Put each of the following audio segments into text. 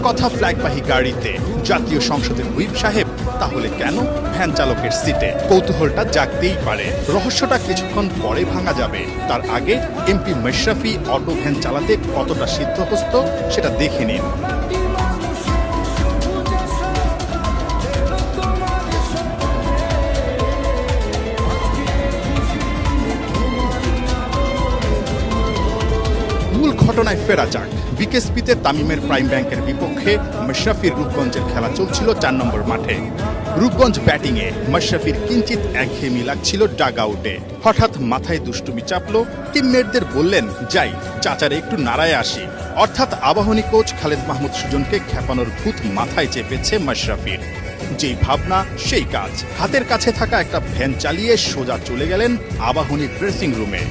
কথা ফ্ল্যাগবাহী গাড়িতে, জাতীয় সংসদের হুইপ সাহেব তাহলে কেন ভ্যান চালকের সিটে? কৌতূহলটা জাগতেই পারে। রহস্যটা কিছুক্ষণ পরে ভাঙা যাবে। তার আগে এমপি মাশরাফি অটো ভ্যান চালাতে কতটা সিদ্ধহস্ত সেটা দেখে নিন। মূল ঘটনায় ফেরা যাক। বিকেএসপিতে তামিমের প্রাইম ব্যাংকের বিপক্ষে মাশরাফির রূপগঞ্জের খেলা চলছিল ৪ নম্বর মাঠে। রূপগঞ্জ ব্যাটিংয়ে মাশরাফির কিঞ্চিত একঘেয়েমি লাগছিল ডাগ আউটে। হঠাৎ মাথায় দুষ্টুমি চাপলো, টিমমেটদের বললেন যাই চাচারে একটু নাড়ায় আসি। অর্থাৎ আবাহনী কোচ খালেদ মাহমুদ সুজনকে খেপানোর ভূত মাথায় চেপেছে মাশরাফির। যেই ভাবনা সেই কাজ। হাতের কাছে থাকা একটা ভ্যান চালিয়ে সোজা চলে গেলেন আবাহনীর ড্রেসিং রুমে।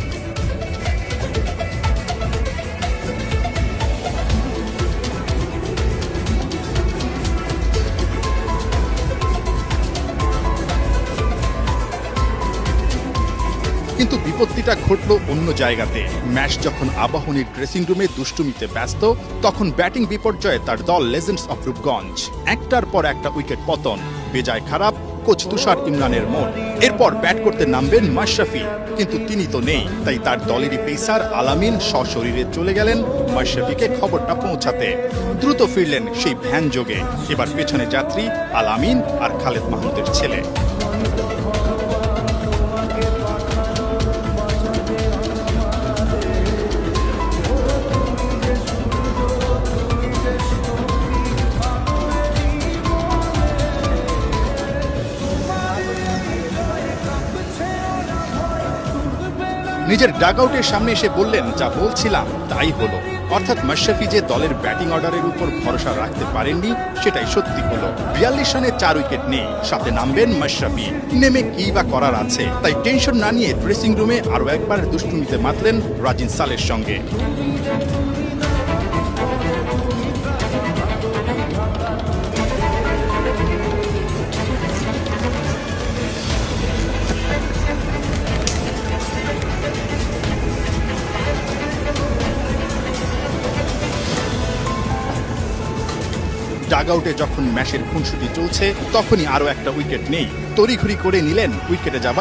কিন্তু বিপত্তিটা ঘটল অন্য জায়গাতে। ম্যাচ যখন আবাহনীর ড্রেসিং রুমে দুষ্টুমিতে ব্যস্ত, তখন ব্যাটিং বিপর্যয়ে তার দল লেজেন্ডস অফ রূপগঞ্জ। একটার পর একটা উইকেট পতন, বেজায় খারাপ কোচ তুষার ইমরানের মন। এরপর ব্যাট করতে নামবেন মাশরাফি, কিন্তু তিনি তো নেই। তাই তার দলেরই পেসার আলামিন সশরীরে চলে গেলেন মাশরাফিকে খবরটা পৌঁছাতে। দ্রুত ফিরলেন সেই ভ্যান যোগে। এবার পেছনে যাত্রী আলামিন আর খালেদ মাহমুদের ছেলে। নিজের ডাগআউটের সামনে এসে বললেন, যা বলছিলাম তাই হলো। অর্থাৎ মাশরাফি যে দলের ব্যাটিং অর্ডারের উপর ভরসা রাখতে পারেননি সেটাই সত্যি হলো। ৪২ রানে ৪ উইকেট নেই, সাথে নামবেন মাশরাফি। নেমে কি বা করার আছে? তাই টেনশন না নিয়ে ড্রেসিং রুমে আরো একবার দুষ্টুমিতে মাতলেন রাজিন সালের সঙ্গে। ডাগআউটে যখন ম্যাচের খুনসুটি চলছে, তখনই আরো একটা উইকেট নেই। তড়িঘড়ি করে নিলেন উইকেটে যাওয়া